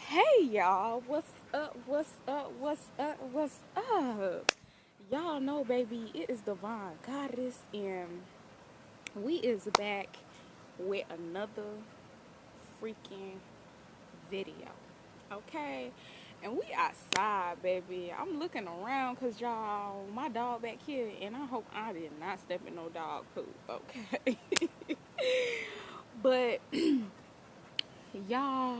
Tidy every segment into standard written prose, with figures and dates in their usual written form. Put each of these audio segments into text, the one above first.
Hey y'all, what's up? What's up? What's up? What's up? Y'all know, baby, it is Divine Goddess, and we is back with another freaking video. Okay, and we outside, baby. I'm looking around cause y'all, my dog back here, and I hope I did not step in no dog poop. Okay, but y'all,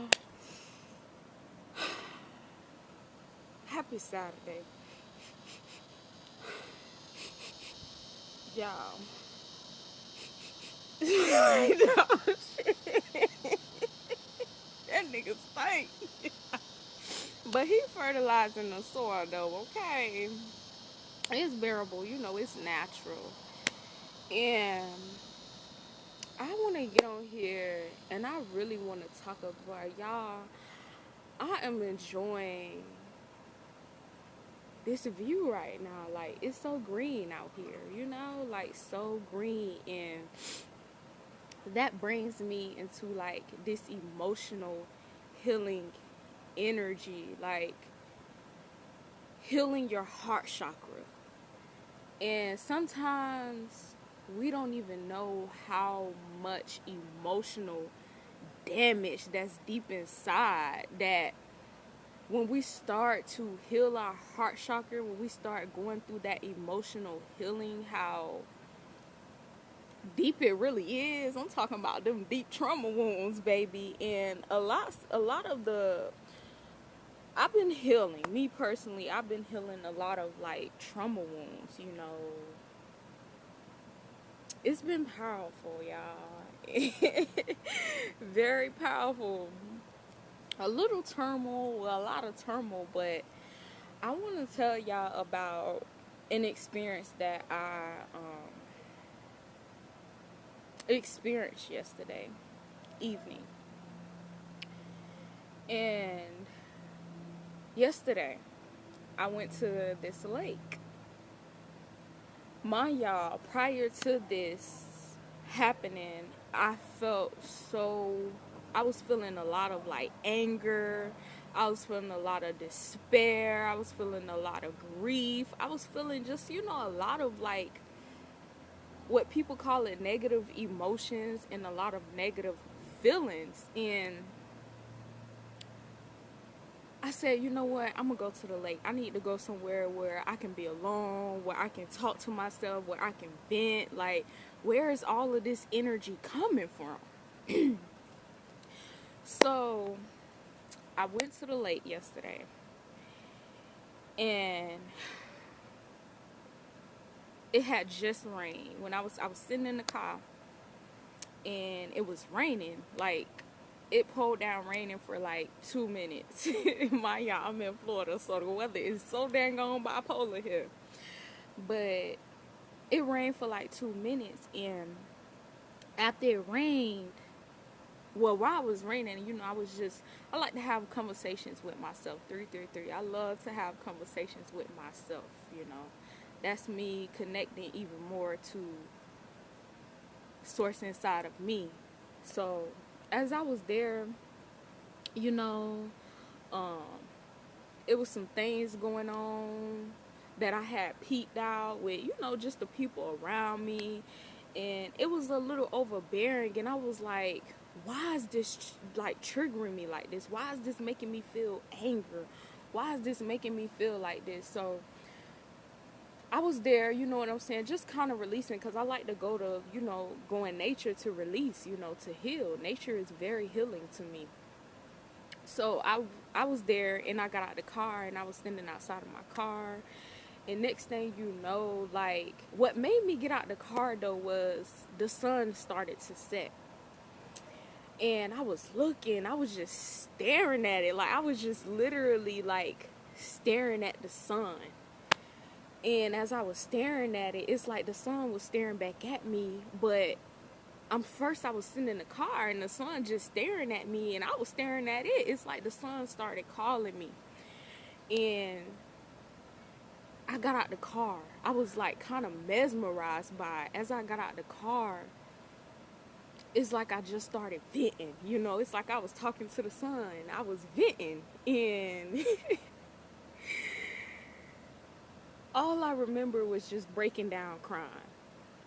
happy Saturday, y'all. That nigga stink. But he fertilizing the soil though, okay? It's bearable, it's natural. And I want to get on here and I really want to talk about y'all. I am enjoying this view right now. Like, it's so green out here, like so green. And that brings me into like this emotional healing energy, like healing your heart chakra. And sometimes we don't even know how much emotional damage that's deep inside, that when we start to heal our heart chakra, when we start going through that emotional healing, how deep it really is. I'm talking about them deep trauma wounds, baby. And a lot of the I've been healing, me personally, I've been healing a lot of like trauma wounds. It's been powerful, y'all. Very powerful. A little turmoil, well, a lot of turmoil, but I want to tell y'all about an experience that I experienced yesterday evening. And yesterday, I went to this lake. Mind y'all, prior to this happening, I felt so, I was feeling a lot of like anger. I was feeling a lot of despair. I was feeling a lot of grief. I was feeling just, a lot of like what people call it negative emotions and a lot of negative feelings. And I said, you know what? I'm going to go to the lake. I need to go somewhere where I can be alone, where I can talk to myself, where I can vent. Like, where is all of this energy coming from? So, I went to the lake yesterday. And it had just rained. When I was sitting in the car, and it was raining. Like, it pulled down raining for like 2 minutes. Y'all, I'm in Florida, so the weather is so dang on bipolar here. But it rained for like 2 minutes, and after it rained, well, while it was raining, I like to have conversations with myself. 333. I love to have conversations with myself. That's me connecting even more to source inside of me. So as I was there, you know, um, it was some things going on that I had peeked out with, just the people around me. And it was a little overbearing. And I was like, why is this like triggering me like this? Why is this making me feel anger? Why is this making me feel like this? So I was there, you know what I'm saying, just kind of releasing, because I like to go in nature to release, to heal. Nature is very healing to me. So I was there, and I got out the car, and I was standing outside of my car. And next thing you know, like, what made me get out the car, though, was the sun started to set. And I was just staring at it. Like, I was just literally, like, staring at the sun. And as I was staring at it, it's like the sun was staring back at me. But I was sitting in the car, and the sun just staring at me, and I was staring at it. It's like the sun started calling me. And I got out the car. I was like kind of mesmerized by it. As I got out the car, it's like I just started venting, you know. It's like I was talking to the sun. I was venting, and all I remember was just breaking down crying.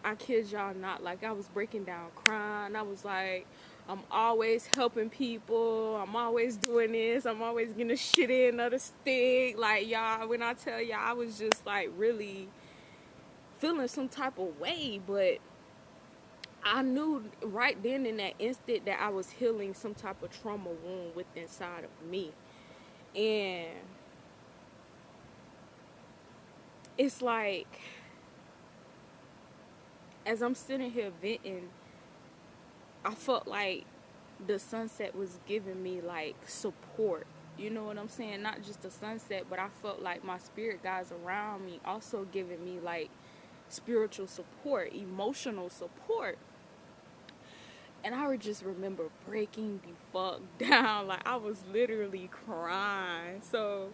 I kid y'all not, like I was breaking down crying. I was like, I'm always helping people. I'm always doing this. I'm always getting a shit in another stick. Like, y'all, when I tell y'all, I was just like really feeling some type of way, but I knew right then in that instant that I was healing some type of trauma wound within inside of me. And it's like, as I'm sitting here venting, I felt like the sunset was giving me like support. You know what I'm saying? Not just the sunset, but I felt like my spirit guides around me also giving me like spiritual support, emotional support. And I would just remember breaking the fuck down. Like, I was literally crying. So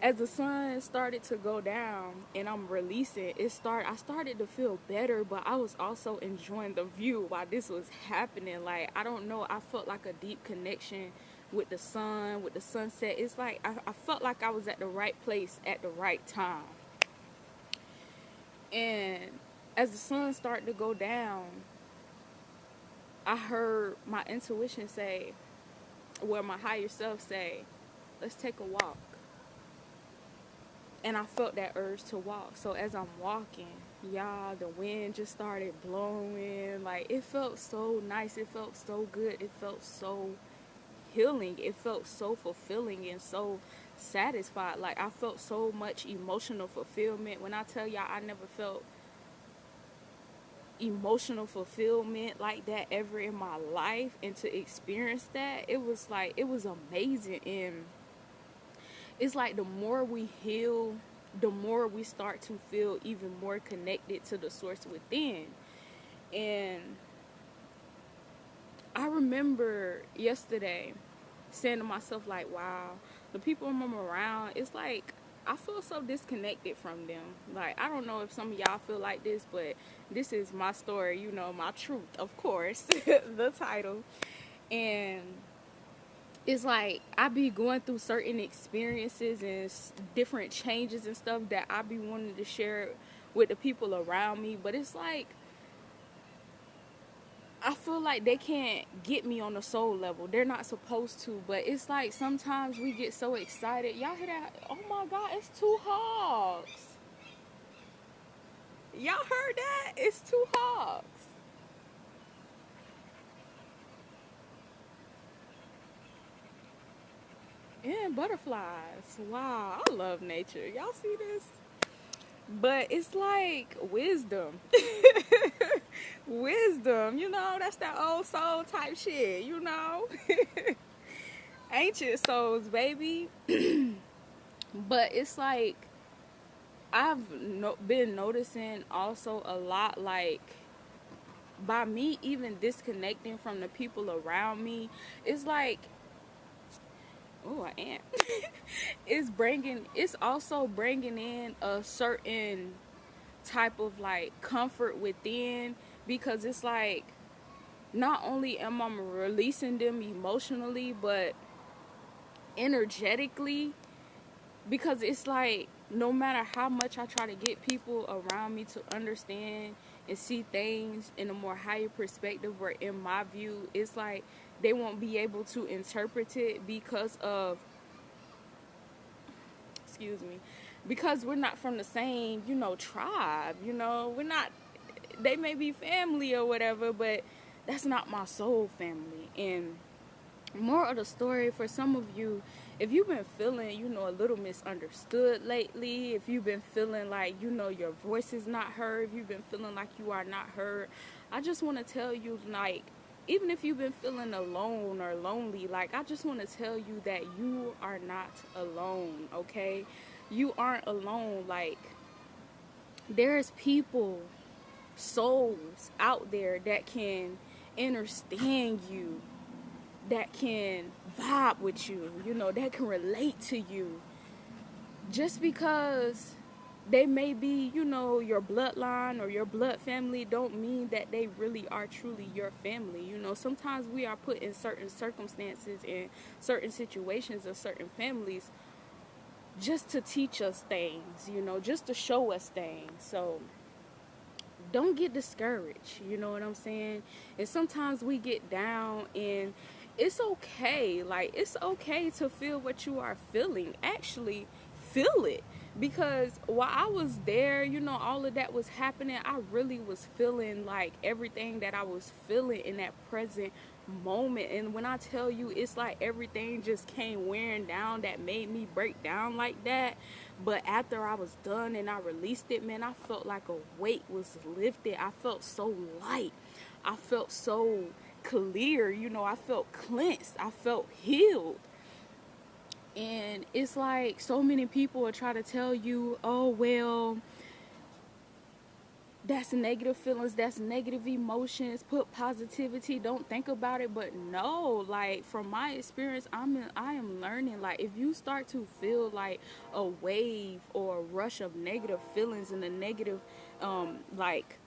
as the sun started to go down and I'm releasing, I started to feel better, but I was also enjoying the view while this was happening. Like, I don't know, I felt like a deep connection with the sun, with the sunset. It's like I felt like I was at the right place at the right time. And as the sun started to go down, I heard my intuition say, well, my higher self say, let's take a walk. And I felt that urge to walk. So as I'm walking, y'all, the wind just started blowing. Like, it felt so nice. It felt so good. It felt so healing. It felt so fulfilling and so satisfied. Like, I felt so much emotional fulfillment. When I tell y'all, I never felt emotional fulfillment like that ever in my life. And to experience that, it was like, it was amazing. And it's like the more we heal, the more we start to feel even more connected to the source within. And I remember yesterday saying to myself, like, wow, the people I'm around, it's like I feel so disconnected from them. Like, I don't know if some of y'all feel like this, but this is my story, you know, my truth, of course, the title. And it's like I be going through certain experiences and different changes and stuff that I be wanting to share with the people around me. But it's like, I feel like they can't get me on the soul level. They're not supposed to. But it's like sometimes we get so excited. Y'all hear that? Oh my God, it's two hogs. Y'all heard that? It's two hogs. And butterflies. Wow, I love nature. Y'all see this? But it's like wisdom. Wisdom, you know, that's that old soul type shit, you know. Ancient souls, baby. But it's like I've been noticing also a lot, like, by me even disconnecting from the people around me, it's like, oh, I am. It's also bringing in a certain type of like comfort within, because it's like not only am I releasing them emotionally, but energetically, because it's like no matter how much I try to get people around me to understand and see things in a more higher perspective or in my view, it's like they won't be able to interpret it because of, excuse me, because we're not from the same, you know, tribe, you know, we're not, they may be family or whatever, but that's not my soul family. And more of the story, for some of you, if you've been feeling, you know, a little misunderstood lately, if you've been feeling like, you know, your voice is not heard, if you've been feeling like you are not heard, I just want to tell you, like, even if you've been feeling alone or lonely, like, I just want to tell you that you are not alone, okay? You aren't alone. Like, there's people, souls out there that can understand you, that can vibe with you, you know, that can relate to you. Just because they may be, you know, your bloodline or your blood family, don't mean that they really are truly your family. You know, sometimes we are put in certain circumstances and certain situations of certain families just to teach us things, you know, just to show us things. So don't get discouraged, you know what I'm saying? And sometimes we get down, and it's okay. Like, it's okay to feel what you are feeling. Actually, feel it. Because while I was there, you know, all of that was happening, I really was feeling like everything that I was feeling in that present moment. And when I tell you, it's like everything just came wearing down that made me break down like that. But after I was done and I released it, man, I felt like a weight was lifted. I felt so light. I felt so clear. You know, I felt cleansed. I felt healed. And it's like so many people will try to tell you, oh, well, that's negative feelings, that's negative emotions, put positivity, don't think about it. But no, like, from my experience, I am learning, like, if you start to feel like a wave or a rush of negative feelings and a negative like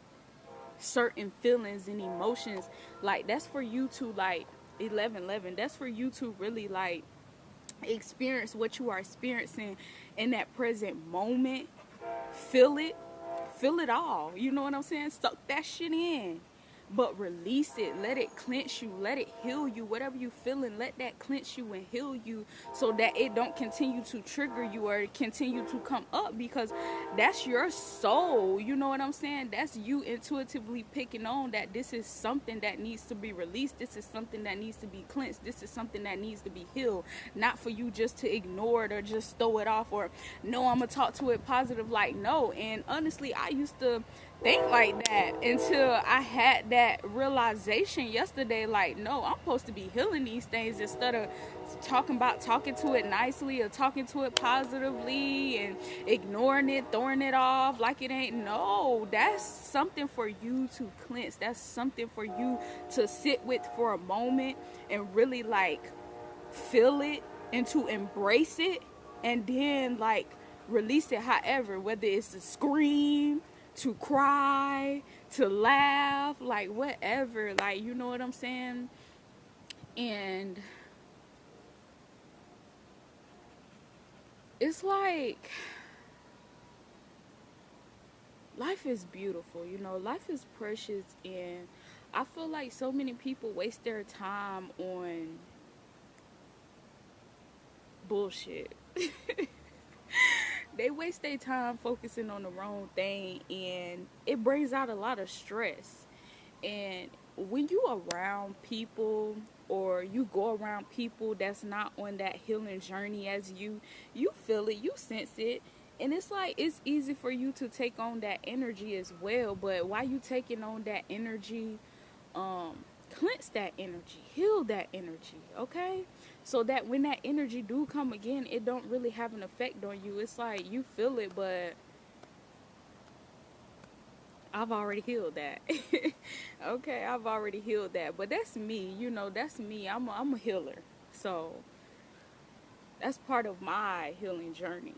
certain feelings and emotions, like, that's for you to, like, 1111, that's for you to really, like, experience what you are experiencing in that present moment. Feel it, feel it all. You know what I'm saying? Suck that shit in. But release it. Let it clench you. Let it heal you. Whatever you feeling, let that clench you and heal you, so that it don't continue to trigger you or continue to come up, because that's your soul. You know what I'm saying? That's you intuitively picking on that this is something that needs to be released. This is something that needs to be cleansed. This is something that needs to be healed. Not for you just to ignore it or just throw it off, or no, I'm gonna talk to it positive. Like, no. And honestly, I used to think like that until I had that realization yesterday. Like, no, I'm supposed to be healing these things instead of talking to it nicely or talking to it positively and ignoring it, throwing it off like it ain't. No, that's something for you to cleanse. That's something for you to sit with for a moment and really, like, feel it and to embrace it, and then, like, release it. However, whether it's to scream, to cry, to laugh, like, whatever, like, you know what I'm saying? And it's like, life is beautiful, you know, life is precious. And I feel like so many people waste their time on bullshit. They waste their time focusing on the wrong thing, and it brings out a lot of stress. And when you around people, or you go around people that's not on that healing journey as you feel it, you sense it. And it's like, it's easy for you to take on that energy as well. But while you taking on that energy, um cleanse that energy, heal that energy, okay? So that when that energy do come again, it don't really have an effect on you. It's like you feel it, but I've already healed that. Okay, I've already healed that. But that's me, you know, that's me. I'm a healer. So that's part of my healing journey.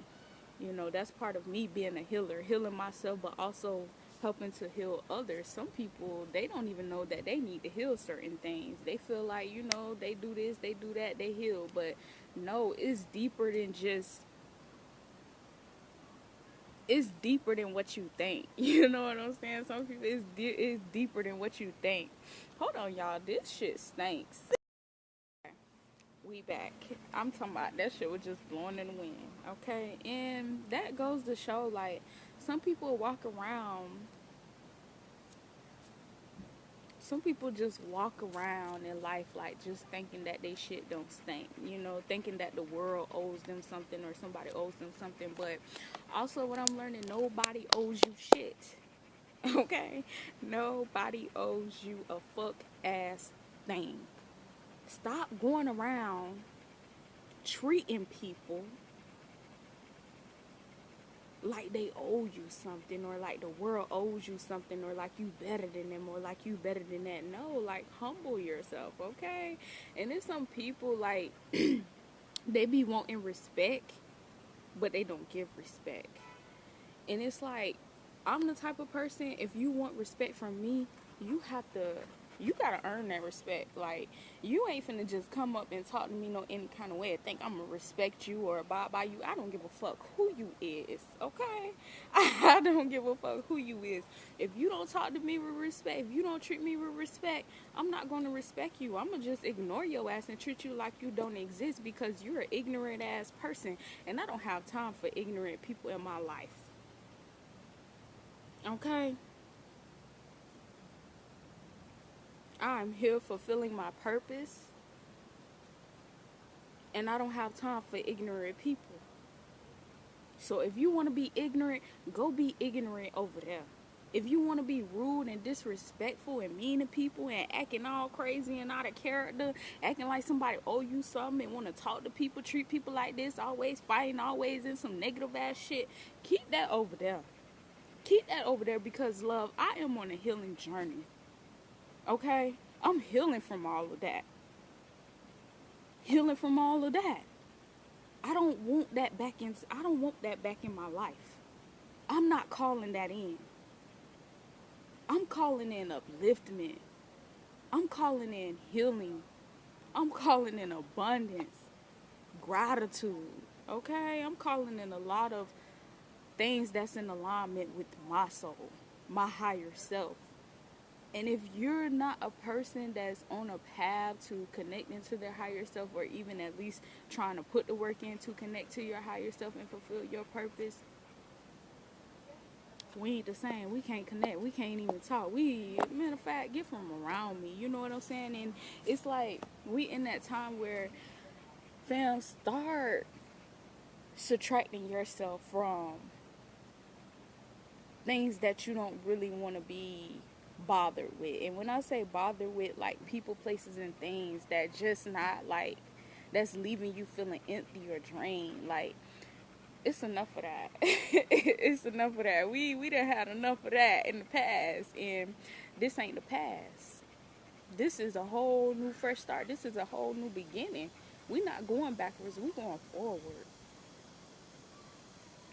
You know, that's part of me being a healer, healing myself, but also helping to heal others. Some people, they don't even know that they need to heal certain things. They feel like, you know, they do this, they do that, they heal. But no, it's deeper than just, it's deeper than what you think. You know what I'm saying? Some people, it's deeper than what you think. Hold on, y'all. This shit stinks. We back. I'm talking about that shit was just blowing in the wind. Okay? And that goes to show, like, some people walk around, some people just walk around in life, like, just thinking that they shit don't stink, you know, thinking that the world owes them something or somebody owes them something. But also, what I'm learning, nobody owes you shit. Okay? Nobody owes you a fuck ass thing. Stop going around treating people like they owe you something, or like the world owes you something, or like you better than them, or like you better than that. No, like, humble yourself, okay? And there's some people, like, they be wanting respect, but they don't give respect. And it's like, I'm the type of person, if you want respect from me, you gotta earn that respect. Like, you ain't finna just come up and talk to me no any kind of way and think I'm gonna respect you or abide by you. I don't give a fuck who you is, okay? I don't give a fuck who you is. If you don't talk to me with respect, if you don't treat me with respect, I'm not gonna respect you. I'm gonna just ignore your ass and treat you like you don't exist because you're an ignorant ass person. And I don't have time for ignorant people in my life. Okay? I'm here fulfilling my purpose, and I don't have time for ignorant people. So if you want to be ignorant, go be ignorant over there. If you want to be rude and disrespectful and mean to people and acting all crazy and out of character, acting like somebody owe you something and want to talk to people, treat people like this, always fighting, always in some negative ass shit, keep that over there. Keep that over there because, love, I am on a healing journey. Okay? I'm healing from all of that. Healing from all of that. I don't want that back in my life. I'm not calling that in. I'm calling in upliftment. I'm calling in healing. I'm calling in abundance. Gratitude. Okay? I'm calling in a lot of things that's in alignment with my soul, my higher self. And if you're not a person that's on a path to connecting to their higher self, or even at least trying to put the work in to connect to your higher self and fulfill your purpose, we ain't the same. We can't connect. We can't even talk. Matter of fact, get from around me. You know what I'm saying? And it's like, we in that time where, fam, start subtracting yourself from things that you don't really want to be bothered with. And when I say bothered with, like people, places, and things that just not like, that's leaving you feeling empty or drained. Like, it's enough of that. It's enough of that. We done had enough of that in the past, and this ain't the past. This is a whole new fresh start. This is a whole new beginning. We not going backwards. We going forward.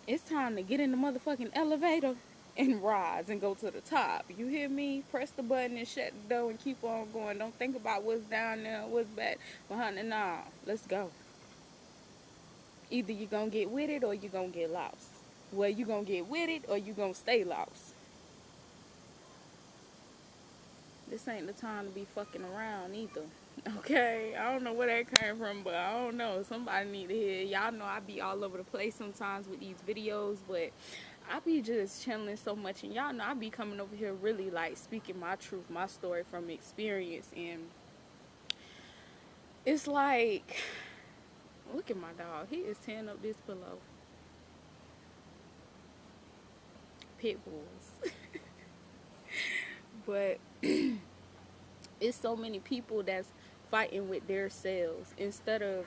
It's time to get in the motherfucking elevator and rise and go to the top. You hear me? Press the button and shut the door and keep on going. Don't think about what's down there, what's back behind it. Nah, let's go. Either you're going to get with it or you're going to get lost. Well, you're going to get with it or you're going to stay lost. This ain't the time to be fucking around either. Okay? I don't know where that came from, but I don't know. Somebody need to hear. Y'all know I be all over the place sometimes with these videos, but I be just channeling so much, and y'all know I be coming over here really like speaking my truth, my story from experience. And it's like, look at my dog. He is tearing up this pillow. Pit bulls. But it's so many people that's fighting with their selves instead of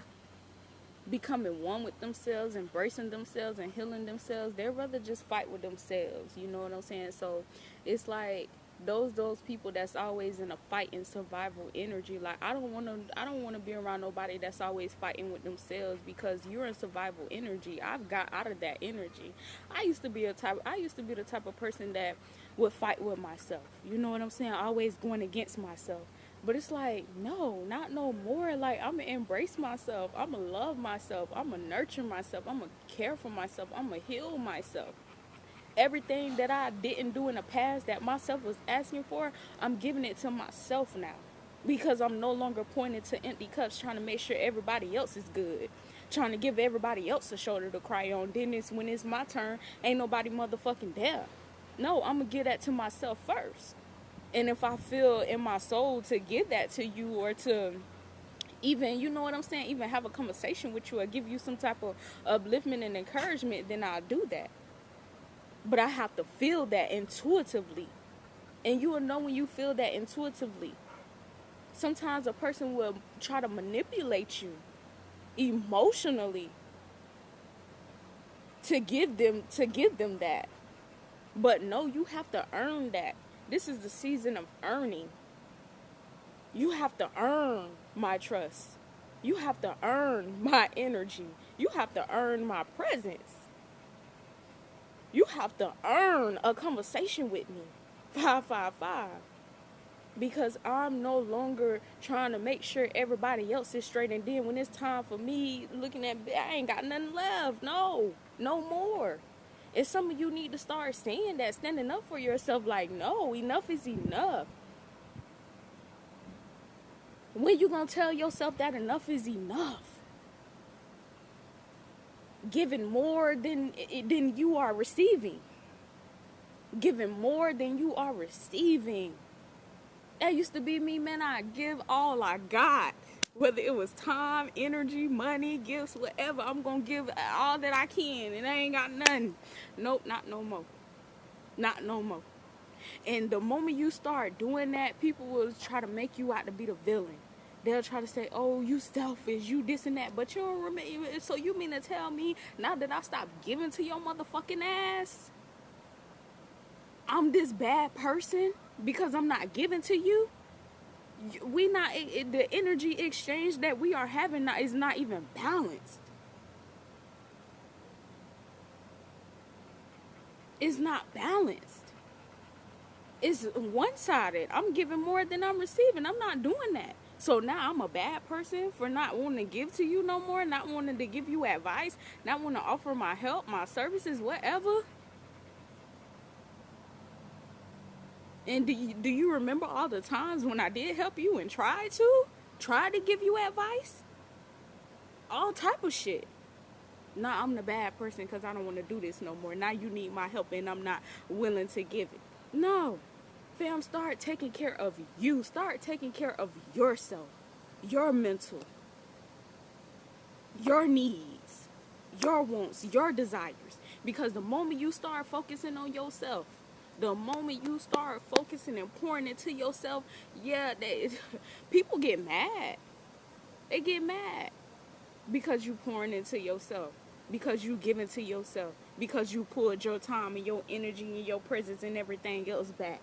becoming one with themselves, embracing themselves and healing themselves. They'd rather just fight with themselves. You know what I'm saying? So it's like those people that's always in a fight and survival energy. Like, I don't want to be around nobody that's always fighting with themselves, because you're in survival energy. I've got out of that energy. I used to be the type of person that would fight with myself. You know what I'm saying? Always going against myself. But it's like, no, not no more. Like, I'm going to embrace myself. I'm going to love myself. I'm going to nurture myself. I'm going to care for myself. I'm going to heal myself. Everything that I didn't do in the past that myself was asking for, I'm giving it to myself now. Because I'm no longer pointing to empty cups trying to make sure everybody else is good. Trying to give everybody else a shoulder to cry on. Then when it's my turn, ain't nobody motherfucking there. No, I'm going to give that to myself first. And if I feel in my soul to give that to you, or to even, you know what I'm saying, even have a conversation with you or give you some type of upliftment and encouragement, then I'll do that. But I have to feel that intuitively. And you will know when you feel that intuitively. Sometimes a person will try to manipulate you emotionally to give them that. But no, you have to earn that. This is the season of earning. You have to earn my trust. You have to earn my energy. You have to earn my presence. You have to earn a conversation with me. 555. Because I'm no longer trying to make sure everybody else is straight, and then when it's time for me looking at, I ain't got nothing left. No more. And some of you need to start saying that, standing up for yourself, like, no, enough is enough. When you gonna tell yourself that enough is enough? Giving more than you are receiving. Giving more than you are receiving. That used to be me, man. I give all I got. Whether it was time, energy, money, gifts, whatever. I'm going to give all that I can. And I ain't got nothing. Nope, not no more. Not no more. And the moment you start doing that, people will try to make you out to be the villain. They'll try to say, oh, you selfish, you this and that. But you don't remember. So you mean to tell me now that I stopped giving to your motherfucking ass, I'm this bad person because I'm not giving to you? We not, the energy exchange that we are having now is not even balanced. It's not balanced. It's one-sided. I'm giving more than I'm receiving. I'm not doing that. So now I'm a bad person for not wanting to give to you no more, not wanting to give you advice, not wanting to offer my help, my services, whatever. And do you remember all the times when I did help you and tried to give you advice? All type of shit. Now I'm the bad person because I don't want to do this no more. Now you need my help and I'm not willing to give it. No. Fam, start taking care of you. Start taking care of yourself. Your mental. Your needs. Your wants. Your desires. Because the moment you start focusing on yourself, the moment you start focusing and pouring into yourself, people get mad. They get mad because you pouring into yourself, because you giving to yourself, because you pulled your time and your energy and your presence and everything else back.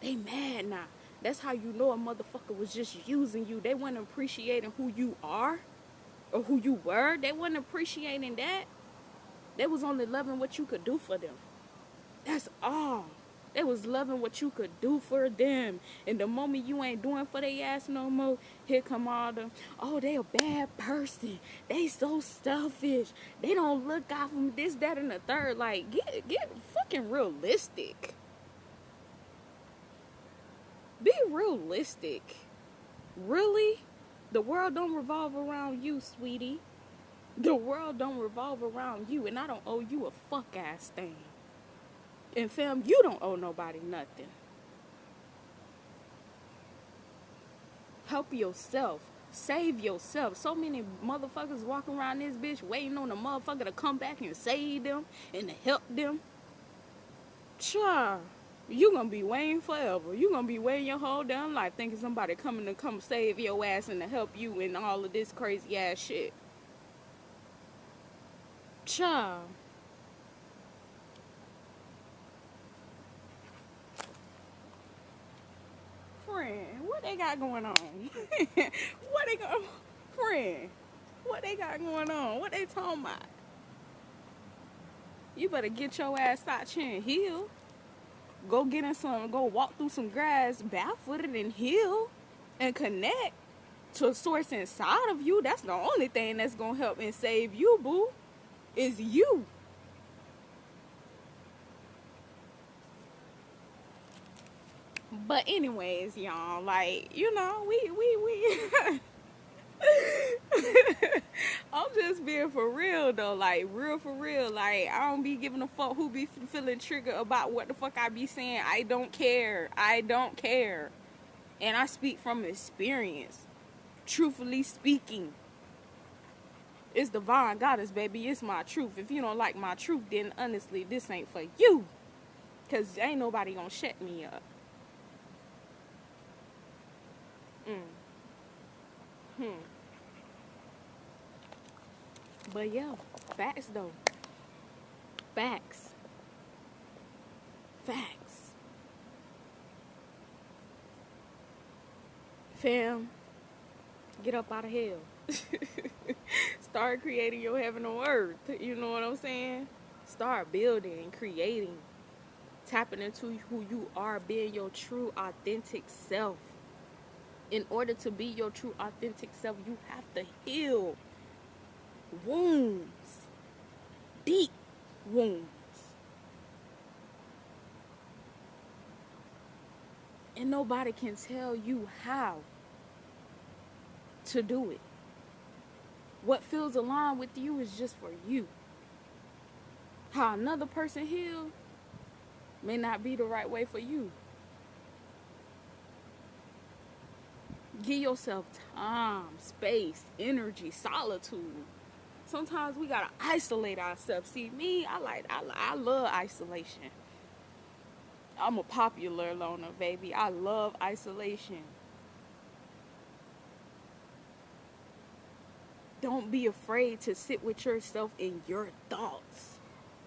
They mad now. That's how you know a motherfucker was just using you. They weren't appreciating who you are or who you were. They weren't appreciating that. They was only loving what you could do for them. That's all. They was loving what you could do for them. And the moment you ain't doing for their ass no more, here come all them, oh, they a bad person. They so selfish. They don't look out for this, that, and the third. Like, get fucking realistic. Be realistic. Really? The world don't revolve around you, sweetie. The world don't revolve around you, and I don't owe you a fuck ass thing. And fam, you don't owe nobody nothing. Help yourself. Save yourself. So many motherfuckers walking around this bitch waiting on a motherfucker to come back and save them and to help them. Child, you gonna be waiting forever. You gonna be waiting your whole damn life thinking somebody coming to come save your ass and to help you in all of this crazy ass shit. Child. Friend, what they got going on? Friend, what they got going on? What they talking about? You better get your ass out here and heal. Go walk through some grass barefooted and heal and connect to a source inside of you. That's the only thing that's gonna help and save you, boo. Is you. But anyways, y'all, like, we I'm just being for real though, like real for real. Like, I don't be giving a fuck who be feeling triggered about what the fuck I be saying. I don't care. And I speak from experience. Truthfully speaking. It's divine goddess, baby. It's my truth. If you don't like my truth, then honestly, this ain't for you. Cause ain't nobody gonna shut me up. But yeah, facts though. Facts. Fam, get up out of hell. Start creating your heaven on earth. You know what I'm saying? start building and creating, tapping into who you are, being your true, authentic self. In order to be your true, authentic self, you have to heal wounds, deep wounds. And nobody can tell you how to do it. What feels aligned with you is just for you. How another person heals may not be the right way for you. Give yourself time, space, energy, solitude. Sometimes we gotta isolate ourselves. See, me, I love isolation. I'm a popular loner, baby. I love isolation. Don't be afraid to sit with yourself in your thoughts.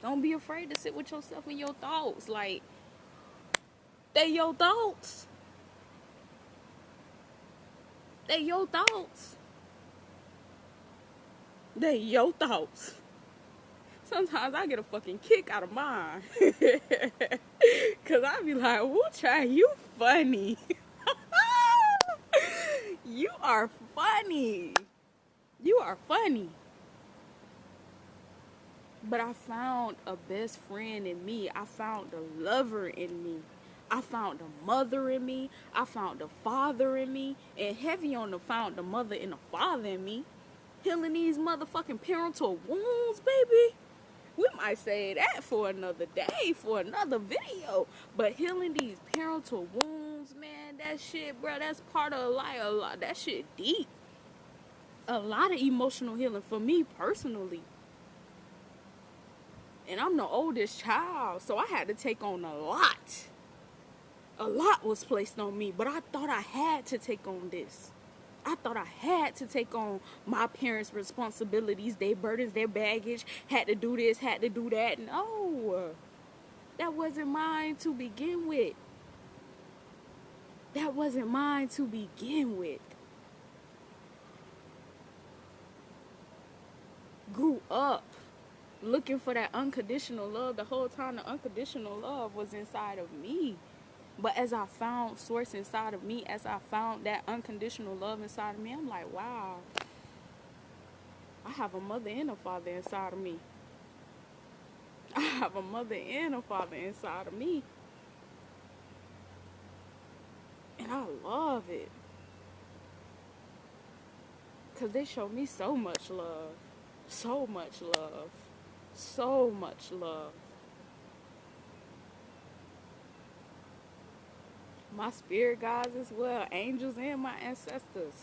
Don't be afraid to sit with yourself in your thoughts. Like, they your thoughts. They your thoughts. They your thoughts. Sometimes I get a fucking kick out of mine. Cause I be like, woo child, you funny. You are funny. You are funny. But I found a best friend in me. I found a lover in me. I found a mother in me. I found a father in me. And heavy on the found the mother and the father in me. Healing these motherfucking parental wounds, baby. We might say that for another day, for another video. But healing these parental wounds, man, that shit, bro, that's part of life. A lot. That shit deep. A lot of emotional healing for me personally. And I'm the oldest child, so I had to take on a lot. A lot was placed on me, but I thought I had to take on this. I thought I had to take on my parents' responsibilities, their burdens, their baggage, had to do this, had to do that. No, that wasn't mine to begin with. That wasn't mine to begin with. Grew up looking for that unconditional love. The whole time the unconditional love was inside of me. But as I found source inside of me, as I found that unconditional love inside of me, I'm like, wow, I have a mother and a father inside of me. I have a mother and a father inside of me. And I love it. Because they show me so much love. So much love. So much love. My spirit guides as well, angels and my ancestors.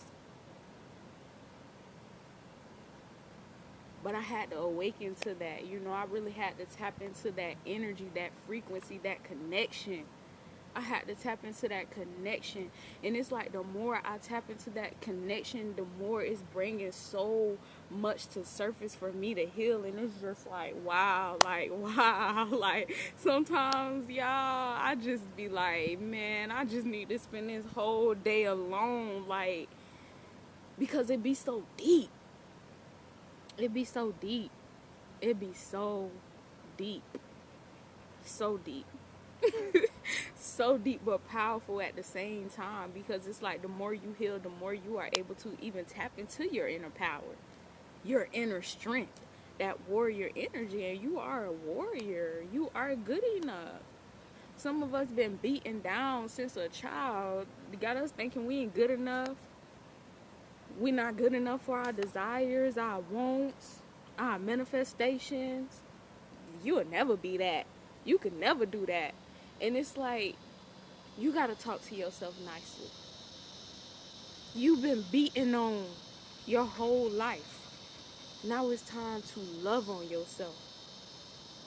But I had to awaken to that. You know, I really had to tap into that energy, that frequency, that connection. I had to tap into that connection. And it's like the more I tap into that connection, the more it's bringing so much to surface for me to heal. And it's just like, wow. Like, sometimes, y'all, I just be like, man, I just need to spend this whole day alone. Like, because it be so deep. It be so deep. It be so deep. So deep. So deep but powerful at the same time, because it's like the more you heal, the more you are able to even tap into your inner power, your inner strength, that warrior energy. And you are a warrior. You are good enough. Some of us been beaten down since a child. Got us thinking we ain't good enough. We not good enough for our desires, our wants, our manifestations. You will never be that. You could never do that. And it's like, you got to talk to yourself nicely. You've been beaten on your whole life. Now it's time to love on yourself.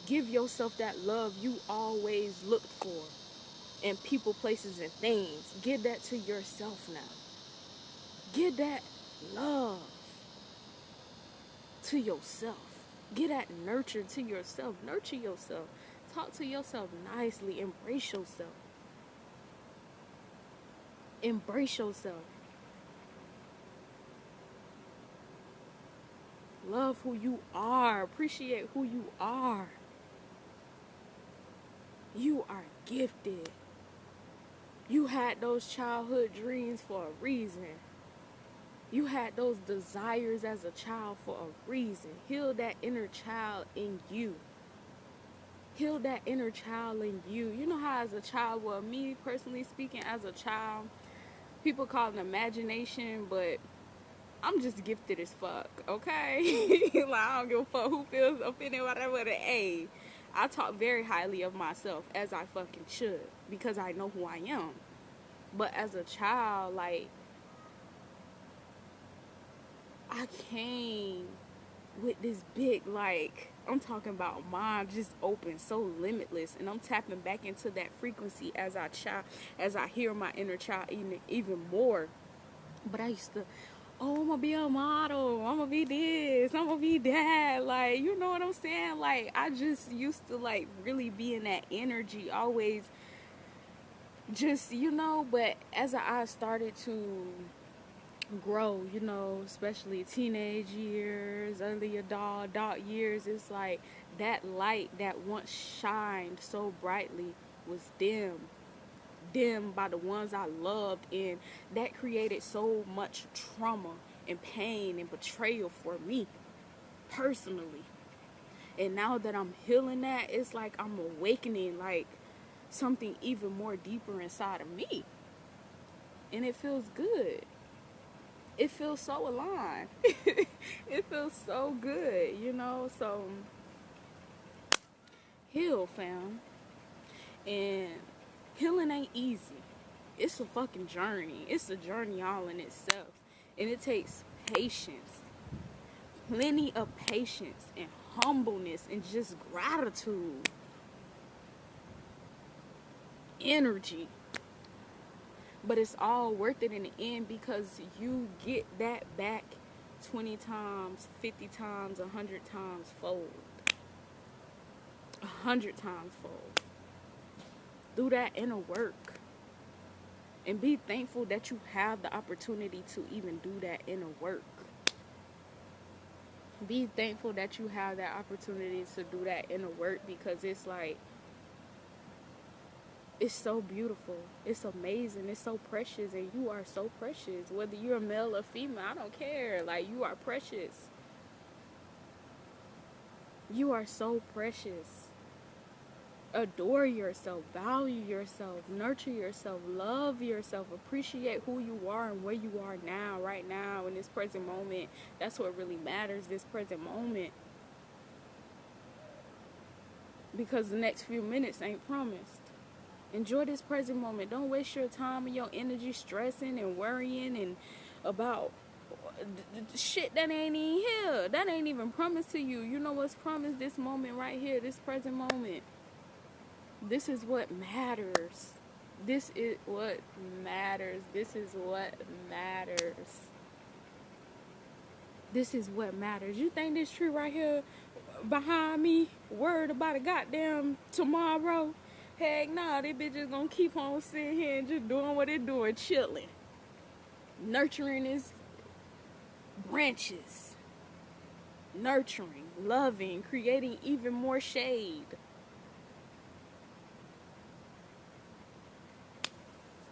Give yourself that love you always looked for in people, places, and things. Give that to yourself now. Give that love to yourself. Give that nurture to yourself. Nurture yourself. Talk to yourself nicely. Embrace yourself. Embrace yourself. Love who you are. Appreciate who you are. You are gifted. You had those childhood dreams for a reason. You had those desires as a child for a reason. Heal that inner child in you. Heal that inner child in you. You know how as a child, well, me personally speaking, as a child, people call it imagination, but I'm just gifted as fuck, okay? Like, I don't give a fuck who feels offended, whatever. Hey, I talk very highly of myself, as I fucking should, because I know who I am. But as a child, like, I came with this big, like, I'm talking about mind just open, so limitless, and I'm tapping back into that frequency as I hear my inner child even more. But I used to, oh, I'm gonna be a model, I'm gonna be this, I'm gonna be that, like, you know what I'm saying? Like, I just used to, like, really be in that energy, always just, but as I started to grow, especially teenage years, early adult years, it's like that light that once shined so brightly was dimmed by the ones I loved, and that created so much trauma and pain and betrayal for me personally. And now that I'm healing that, it's like I'm awakening like something even more deeper inside of me, and it feels good. It feels so aligned. It feels so good, so heal, fam. And healing ain't easy. It's a fucking journey. It's a journey all in itself. And it takes patience. Plenty of patience and humbleness and just gratitude. Energy. But it's all worth it in the end, because you get that back 20 times, 50 times, 100 times fold. 100 times fold. Do that inner work. And be thankful that you have the opportunity to even do that inner work. Be thankful that you have that opportunity to do that inner work, because it's like, it's so beautiful. It's amazing. It's so precious. And you are so precious. Whether you're a male or female, I don't care. Like, you are precious. You are so precious. Adore yourself. Value yourself. Nurture yourself. Love yourself. Appreciate who you are and where you are now, right now, in this present moment. That's what really matters, this present moment. Because the next few minutes ain't promised. Enjoy this present moment. Don't waste your time and your energy stressing and worrying and about shit that ain't even here. That ain't even promised to you. You know what's promised? This moment right here, this present moment. This is what matters. This is what matters. This is what matters. This is what matters. You think this tree right here behind me worried about a goddamn tomorrow? Heck nah, this bitch is gonna keep on sitting here and just doing what it doing, chilling. Nurturing its branches. Nurturing, loving, creating even more shade.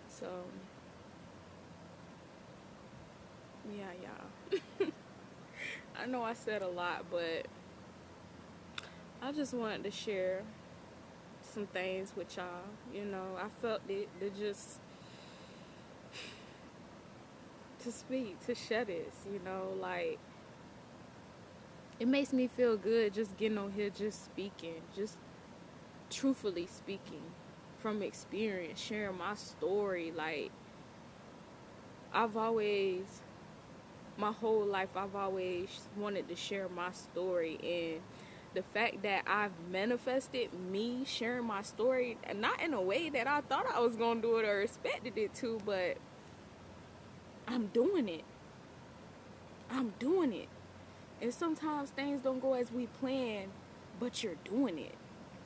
So, yeah, y'all. I know I said a lot, but I just wanted to share some things with y'all. I felt it to just to speak, to share this, like, it makes me feel good just getting on here, just speaking, just truthfully speaking from experience, sharing my story. Like, my whole life, I've always wanted to share my story, and the fact that I've manifested me sharing my story, and not in a way that I thought I was going to do it or expected it to, but I'm doing it. I'm doing it. And sometimes things don't go as we plan, but you're doing it.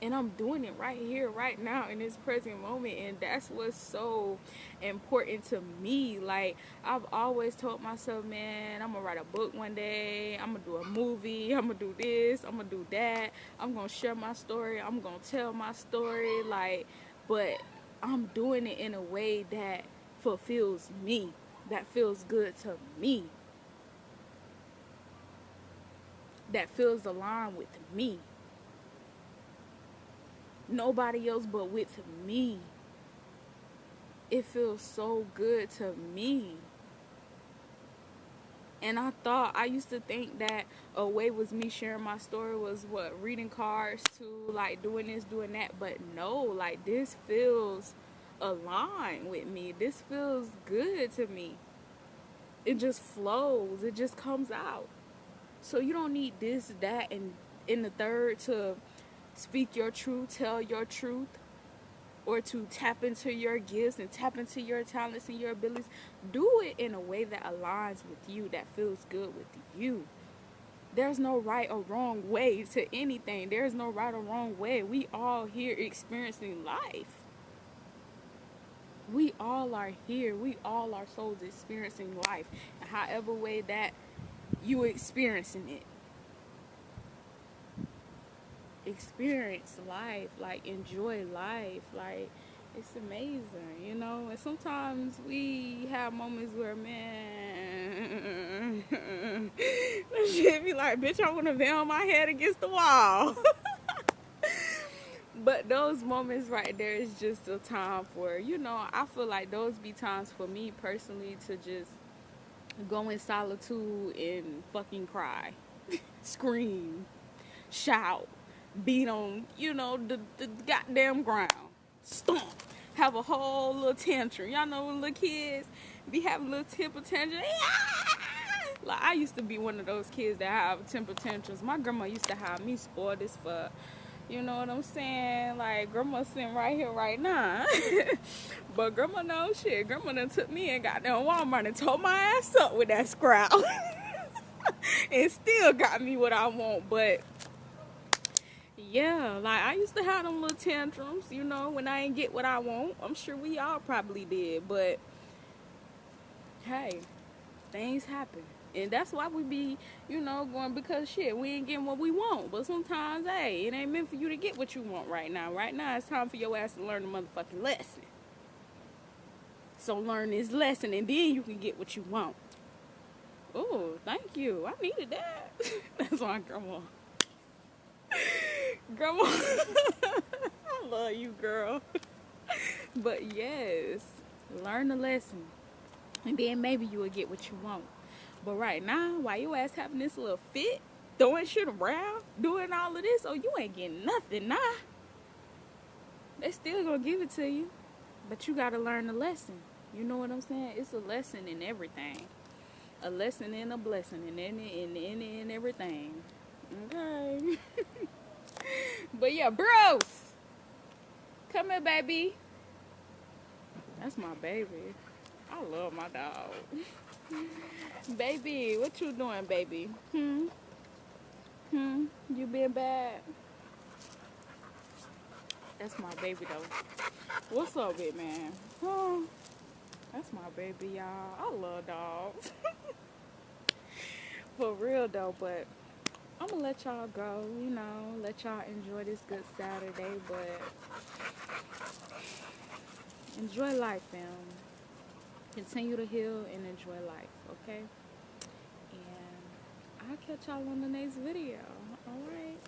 And I'm doing it right here, right now, in this present moment. And that's what's so important to me. Like, I've always told myself, man, I'm gonna write a book one day, I'm gonna do a movie, I'm gonna do this, I'm gonna do that, I'm gonna share my story, I'm gonna tell my story. Like, but I'm doing it in a way that fulfills me, that feels good to me, that feels aligned with me. Nobody else but with me. It feels so good to me. And I used to think that a way was me sharing my story was what, reading cards to, like, doing this, doing that. But no, like, this feels aligned with me. This feels good to me. It just flows. It just comes out. So you don't need this, that, and in the third to speak your truth, tell your truth, or to tap into your gifts and tap into your talents and your abilities. Do it in a way that aligns with you, that feels good with you. There's no right or wrong way to anything. There's no right or wrong way. We all here experiencing life. We all are here. We all are souls experiencing life. And however way that you experiencing it. Experience life, like, enjoy life, like, it's amazing, you know. And sometimes we have moments where, man, shit be like, bitch, I want to bang my head against the wall. But those moments right there is just a time for, you know, I feel like those be times for me personally to just go in solitude and fucking cry, scream, shout, beat on, you know, the goddamn ground, stomp, have a whole little tantrum. Y'all know when little kids be having little temper tantrums. Like, I used to be one of those kids that have temper tantrums. My grandma used to have me spoiled as fuck. You know what I'm saying? Like, grandma sitting right here right now. But grandma knows shit. Grandma done took me and got down Walmart and tore my ass up with that scrap. And still got me what I want. But yeah, like, I used to have them little tantrums, you know, when I ain't get what I want. I'm sure we all probably did, but hey, things happen. And that's why we be, you know, going, because shit, we ain't getting what we want. But sometimes, hey, it ain't meant for you to get what you want right now. Right now, it's time for your ass to learn the motherfucking lesson. So learn this lesson, and then you can get what you want. Oh, thank you. I needed that. That's my grandma. Grandma, I love you, girl. But yes, learn the lesson, and then maybe you will get what you want. But right now, while your ass having this little fit, throwing shit around, doing all of this, oh, you ain't getting nothing, nah. They still gonna give it to you, but you gotta learn the lesson. You know what I'm saying? It's a lesson in everything. A lesson and a blessing in everything. Okay. But yeah, bros, come here, baby. That's my baby. I love my dog. Baby, what you doing, baby? You been bad? That's my baby, though. What's up, big man? Oh, that's my baby, y'all. I love dogs. For real, though, but I'm gonna let y'all go, you know, let y'all enjoy this good Saturday, but enjoy life, fam. Continue to heal and enjoy life, okay? And I'll catch y'all on the next video. All right?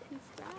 Peace out.